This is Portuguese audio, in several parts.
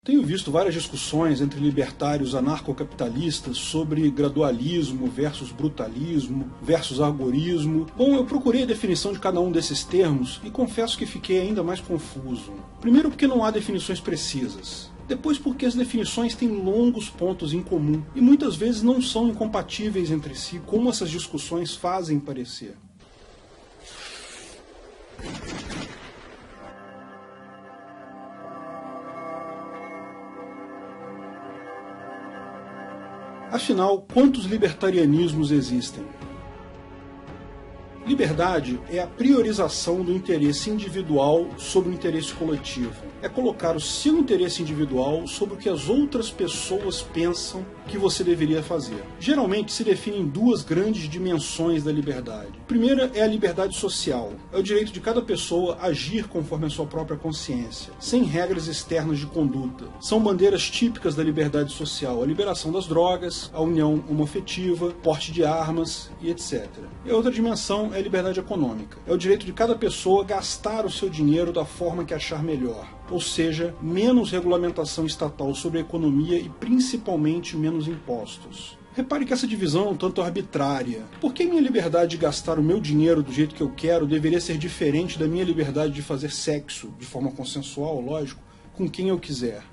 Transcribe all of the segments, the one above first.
Tenho visto várias discussões entre libertários anarcocapitalistas sobre gradualismo versus brutalismo versus arborismo. Bom, eu procurei a definição de cada um desses termos e confesso que fiquei ainda mais confuso. Primeiro porque não há definições precisas. Depois porque as definições têm longos pontos em comum e muitas vezes não são incompatíveis entre si, como essas discussões fazem parecer. Afinal, quantos libertarianismos existem? Liberdade é a priorização do interesse individual sobre o interesse coletivo. É colocar o seu interesse individual sobre o que as outras pessoas pensam que você deveria fazer. Geralmente se define em duas grandes dimensões da liberdade. A primeira é a liberdade social. É o direito de cada pessoa agir conforme a sua própria consciência, sem regras externas de conduta. São bandeiras típicas da liberdade social: a liberação das drogas, a união homoafetiva, porte de armas e etc. E a outra dimensão é a liberdade econômica. É o direito de cada pessoa gastar o seu dinheiro da forma que achar melhor. Ou seja, menos regulamentação estatal sobre a economia e principalmente menos impostos. Repare que essa divisão é um tanto arbitrária. Por que minha liberdade de gastar o meu dinheiro do jeito que eu quero deveria ser diferente da minha liberdade de fazer sexo, de forma consensual, lógico, com quem eu quiser?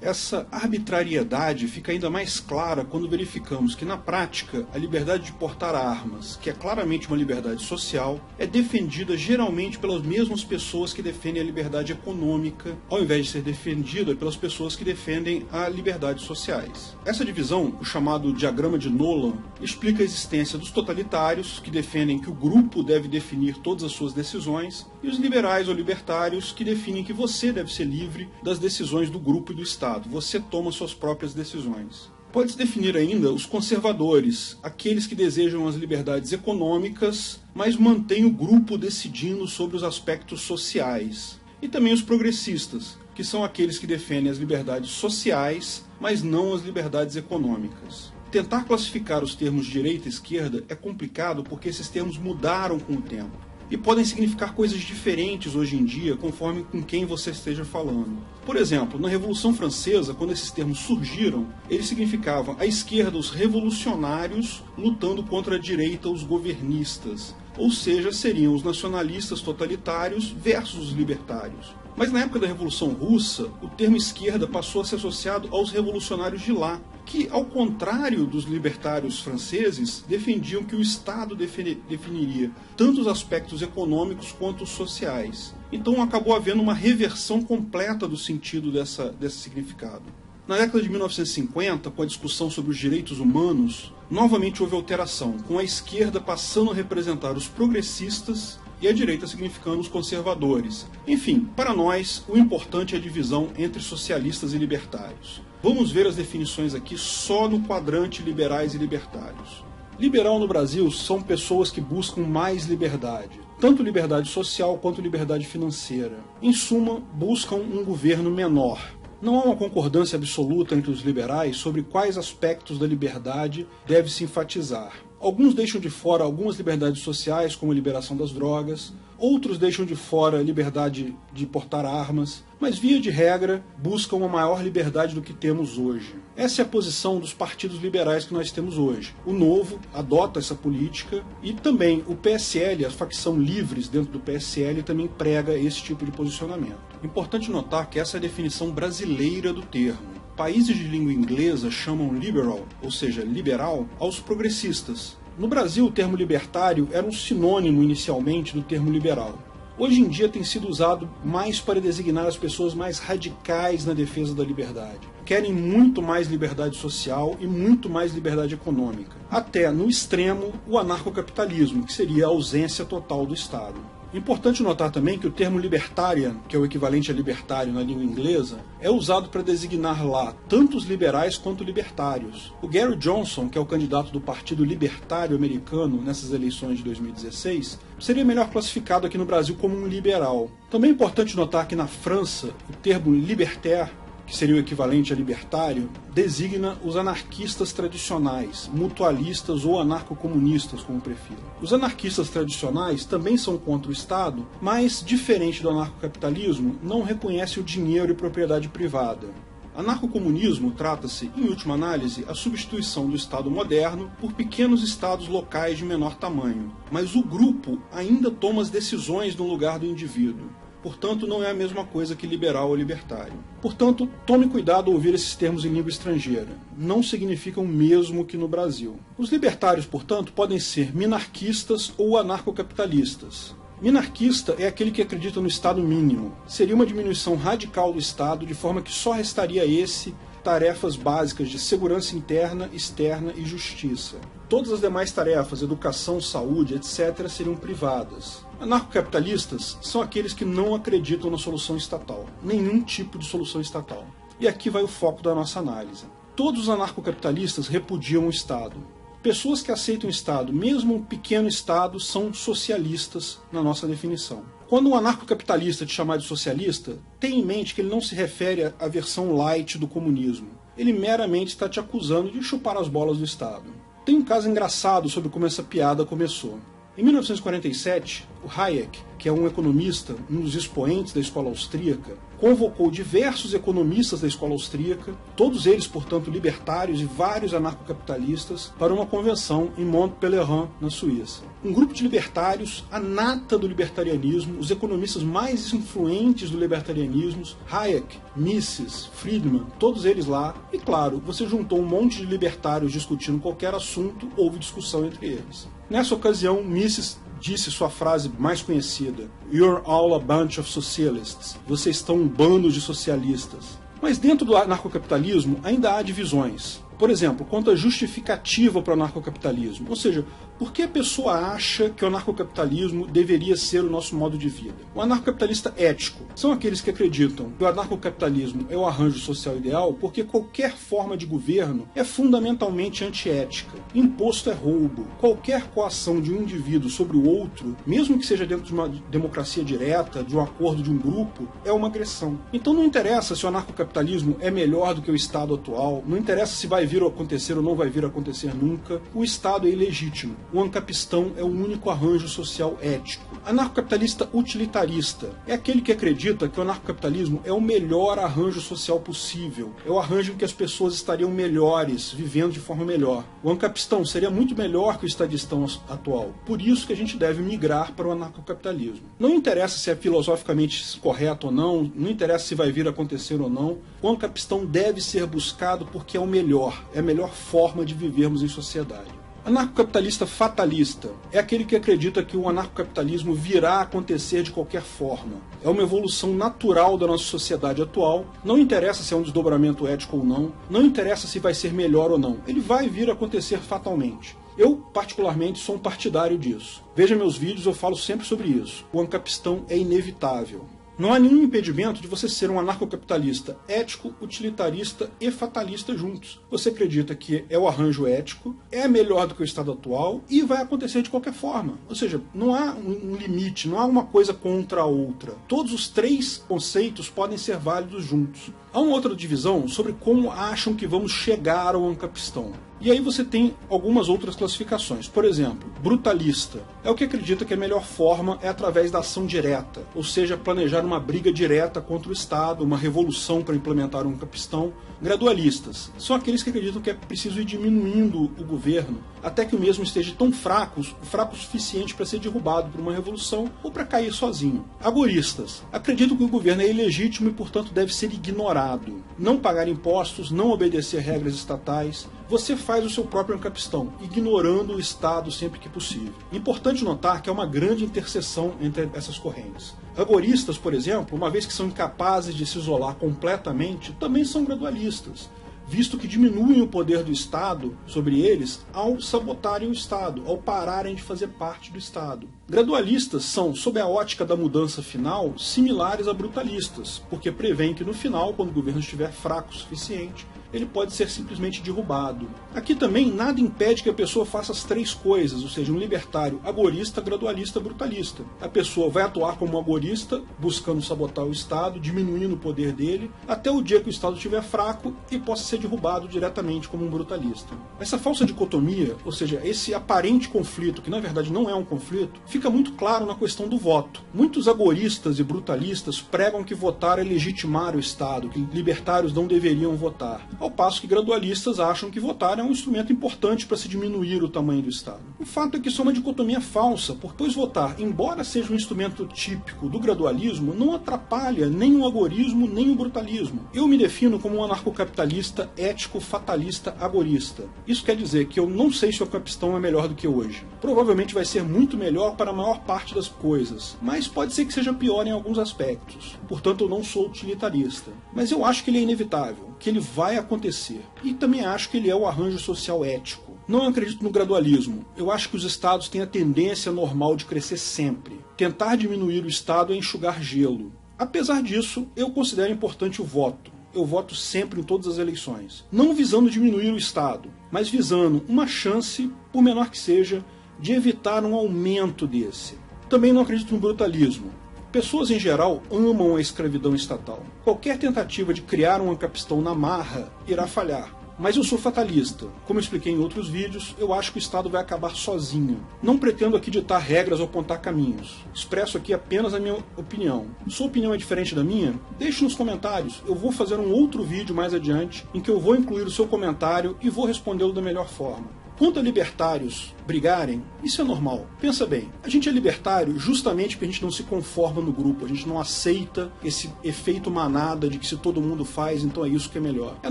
Essa arbitrariedade fica ainda mais clara quando verificamos que, na prática, a liberdade de portar armas, que é claramente uma liberdade social, é defendida geralmente pelas mesmas pessoas que defendem a liberdade econômica, ao invés de ser defendida pelas pessoas que defendem a liberdades sociais. Essa divisão, o chamado diagrama de Nolan, explica a existência dos totalitários, que defendem que o grupo deve definir todas as suas decisões, e os liberais ou libertários, que definem que você deve ser livre das decisões do grupo e do Estado. Você toma suas próprias decisões. Pode-se definir ainda os conservadores, aqueles que desejam as liberdades econômicas, mas mantêm o grupo decidindo sobre os aspectos sociais. E também os progressistas, que são aqueles que defendem as liberdades sociais, mas não as liberdades econômicas. Tentar classificar os termos direita e esquerda é complicado porque esses termos mudaram com o tempo e podem significar coisas diferentes hoje em dia, conforme com quem você esteja falando. Por exemplo, na Revolução Francesa, quando esses termos surgiram, eles significavam à esquerda os revolucionários lutando contra a direita os governistas, ou seja, seriam os nacionalistas totalitários versus os libertários. Mas na época da Revolução Russa, o termo esquerda passou a ser associado aos revolucionários de lá, que, ao contrário dos libertários franceses, defendiam que o Estado definiria tanto os aspectos econômicos quanto os sociais. Então acabou havendo uma reversão completa do sentido desse significado. Na década de 1950, com a discussão sobre os direitos humanos, novamente houve alteração, com a esquerda passando a representar os progressistas e a direita significando os conservadores. Enfim, para nós, o importante é a divisão entre socialistas e libertários. Vamos ver as definições aqui só no quadrante liberais e libertários. Liberal no Brasil são pessoas que buscam mais liberdade, tanto liberdade social quanto liberdade financeira. Em suma, buscam um governo menor. Não há uma concordância absoluta entre os liberais sobre quais aspectos da liberdade deve-se enfatizar. Alguns deixam de fora algumas liberdades sociais, como a liberação das drogas, outros deixam de fora a liberdade de portar armas, mas via de regra buscam uma maior liberdade do que temos hoje. Essa é a posição dos partidos liberais que nós temos hoje. O Novo adota essa política e também o PSL, a facção Livres dentro do PSL, também prega esse tipo de posicionamento. Importante notar que essa é a definição brasileira do termo. Países de língua inglesa chamam liberal, ou seja, liberal, aos progressistas. No Brasil, o termo libertário era um sinônimo inicialmente do termo liberal. Hoje em dia tem sido usado mais para designar as pessoas mais radicais na defesa da liberdade. Querem muito mais liberdade social e muito mais liberdade econômica. Até, no extremo, o anarcocapitalismo, que seria a ausência total do Estado. Importante notar também que o termo libertarian, que é o equivalente a libertário na língua inglesa, é usado para designar lá tanto os liberais quanto libertários. O Gary Johnson, que é o candidato do Partido Libertário Americano nessas eleições de 2016, seria melhor classificado aqui no Brasil como um liberal. Também é importante notar que na França, o termo libertaire, que seria o equivalente a libertário, designa os anarquistas tradicionais, mutualistas ou anarcocomunistas, como prefiram. Os anarquistas tradicionais também são contra o Estado, mas, diferente do anarcocapitalismo, não reconhece o dinheiro e propriedade privada. Anarcocomunismo trata-se, em última análise, a substituição do Estado moderno por pequenos estados locais de menor tamanho, mas o grupo ainda toma as decisões no lugar do indivíduo. Portanto, não é a mesma coisa que liberal ou libertário. Portanto, tome cuidado ao ouvir esses termos em língua estrangeira. Não significam o mesmo que no Brasil. Os libertários, portanto, podem ser minarquistas ou anarcocapitalistas. Minarquista é aquele que acredita no Estado mínimo. Seria uma diminuição radical do Estado, de forma que só restaria a esse tarefas básicas de segurança interna, externa e justiça. Todas as demais tarefas, educação, saúde, etc., seriam privadas. Anarcocapitalistas são aqueles que não acreditam na solução estatal, nenhum tipo de solução estatal. E aqui vai o foco da nossa análise. Todos os anarcocapitalistas repudiam o Estado. Pessoas que aceitam o Estado, mesmo um pequeno Estado, são socialistas na nossa definição. Quando um anarcocapitalista te chamar de socialista, tenha em mente que ele não se refere à versão light do comunismo. Ele meramente está te acusando de chupar as bolas do Estado. Tem um caso engraçado sobre como essa piada começou. Em 1947, o Hayek, que é um economista, um dos expoentes da escola austríaca, convocou diversos economistas da escola austríaca, todos eles, portanto, libertários e vários anarcocapitalistas, para uma convenção em Mont-Pelerin, na Suíça. Um grupo de libertários, a nata do libertarianismo, os economistas mais influentes do libertarianismo, Hayek, Mises, Friedman, todos eles lá, e claro, você juntou um monte de libertários discutindo qualquer assunto, houve discussão entre eles. Nessa ocasião, Mises disse sua frase mais conhecida: "You're all a bunch of socialists." Vocês estão um bando de socialistas. Mas dentro do anarcocapitalismo ainda há divisões. Por exemplo, quanto à justificativa para o anarcocapitalismo. Ou seja, por que a pessoa acha que o anarcocapitalismo deveria ser o nosso modo de vida? O anarcocapitalista ético são aqueles que acreditam que o anarcocapitalismo é o arranjo social ideal porque qualquer forma de governo é fundamentalmente antiética. Imposto é roubo. Qualquer coação de um indivíduo sobre o outro, mesmo que seja dentro de uma democracia direta, de um acordo de um grupo, é uma agressão. Então não interessa se o anarcocapitalismo é melhor do que o Estado atual, não interessa se vai vir a acontecer ou não vai vir a acontecer nunca, o Estado é ilegítimo. O ancapistão é o único arranjo social ético. Anarcocapitalista utilitarista é aquele que acredita que o anarcocapitalismo é o melhor arranjo social possível, é o arranjo em que as pessoas estariam melhores, vivendo de forma melhor. O ancapistão seria muito melhor que o estadistão atual, por isso que a gente deve migrar para o anarcocapitalismo. Não interessa se é filosoficamente correto ou não, não interessa se vai vir a acontecer ou não, o ancapistão deve ser buscado porque é o melhor, é a melhor forma de vivermos em sociedade. Anarcocapitalista fatalista é aquele que acredita que o anarcocapitalismo virá a acontecer de qualquer forma. É uma evolução natural da nossa sociedade atual, não interessa se é um desdobramento ético ou não, não interessa se vai ser melhor ou não, ele vai vir a acontecer fatalmente. Eu, particularmente, sou um partidário disso. Veja meus vídeos, eu falo sempre sobre isso. O ancapistão é inevitável. Não há nenhum impedimento de você ser um anarcocapitalista ético, utilitarista e fatalista juntos. Você acredita que é o arranjo ético, é melhor do que o Estado atual e vai acontecer de qualquer forma. Ou seja, não há um limite, não há uma coisa contra a outra. Todos os três conceitos podem ser válidos juntos. Há uma outra divisão sobre como acham que vamos chegar ao ancapistão. E aí você tem algumas outras classificações. Por exemplo, brutalista é o que acredita que a melhor forma é através da ação direta, ou seja, planejar uma briga direta contra o Estado, uma revolução para implementar um ancapistão. Gradualistas são aqueles que acreditam que é preciso ir diminuindo o governo até que o mesmo esteja tão fraco o suficiente para ser derrubado por uma revolução ou para cair sozinho. Agoristas acreditam que o governo é ilegítimo e, portanto, deve ser ignorado. Não pagar impostos, não obedecer regras estatais. Você faz o seu próprio ancapistão, ignorando o Estado sempre que possível. Importante notar que há uma grande interseção entre essas correntes. Agoristas, por exemplo, uma vez que são incapazes de se isolar completamente, também são gradualistas, visto que diminuem o poder do Estado sobre eles ao sabotarem o Estado, ao pararem de fazer parte do Estado. Gradualistas são, sob a ótica da mudança final, similares a brutalistas, porque prevêem que no final, quando o governo estiver fraco o suficiente, ele pode ser simplesmente derrubado. Aqui também nada impede que a pessoa faça as três coisas, ou seja, um libertário agorista, gradualista, brutalista. A pessoa vai atuar como um agorista, buscando sabotar o Estado, diminuindo o poder dele, até o dia que o Estado estiver fraco e possa ser derrubado diretamente como um brutalista. Essa falsa dicotomia, ou seja, esse aparente conflito, que na verdade não é um conflito, fica fica muito claro na questão do voto. Muitos agoristas e brutalistas pregam que votar é legitimar o Estado, que libertários não deveriam votar, ao passo que gradualistas acham que votar é um instrumento importante para se diminuir o tamanho do Estado. O fato é que isso é uma dicotomia falsa, pois votar, embora seja um instrumento típico do gradualismo, não atrapalha nem o agorismo nem o brutalismo. Eu me defino como um anarcocapitalista ético fatalista agorista. Isso quer dizer que eu não sei se o capistão é melhor do que hoje. Provavelmente vai ser muito melhor para a maior parte das coisas, mas pode ser que seja pior em alguns aspectos. Portanto, eu não sou utilitarista. Mas eu acho que ele é inevitável, que ele vai acontecer. E também acho que ele é o arranjo social ético. Não acredito no gradualismo. Eu acho que os estados têm a tendência normal de crescer sempre. Tentar diminuir o Estado é enxugar gelo. Apesar disso, eu considero importante o voto. Eu voto sempre em todas as eleições. Não visando diminuir o Estado, mas visando uma chance, por menor que seja, de evitar um aumento desse. Também não acredito no brutalismo. Pessoas em geral amam a escravidão estatal. Qualquer tentativa de criar um capistão na marra irá falhar. Mas eu sou fatalista. Como eu expliquei em outros vídeos, eu acho que o Estado vai acabar sozinho. Não pretendo aqui ditar regras ou apontar caminhos. Expresso aqui apenas a minha opinião. Sua opinião é diferente da minha? Deixe nos comentários. Eu vou fazer um outro vídeo mais adiante, em que eu vou incluir o seu comentário e vou respondê-lo da melhor forma. Quanto a libertários brigarem, isso é normal. Pensa bem, a gente é libertário justamente porque a gente não se conforma no grupo, a gente não aceita esse efeito manada de que se todo mundo faz, então é isso que é melhor. É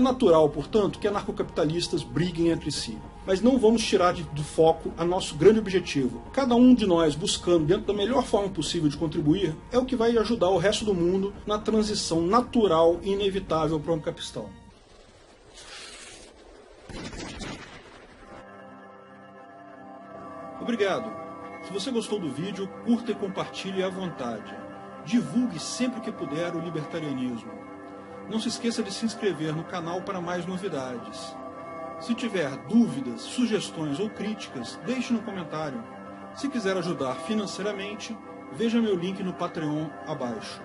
natural, portanto, que anarcocapitalistas briguem entre si. Mas não vamos tirar do foco a nosso grande objetivo. Cada um de nós buscando, dentro da melhor forma possível de contribuir, é o que vai ajudar o resto do mundo na transição natural e inevitável para um capistão. Obrigado. Se você gostou do vídeo, curta e compartilhe à vontade. Divulgue sempre que puder o libertarianismo. Não se esqueça de se inscrever no canal para mais novidades. Se tiver dúvidas, sugestões ou críticas, deixe no comentário. Se quiser ajudar financeiramente, veja meu link no Patreon abaixo.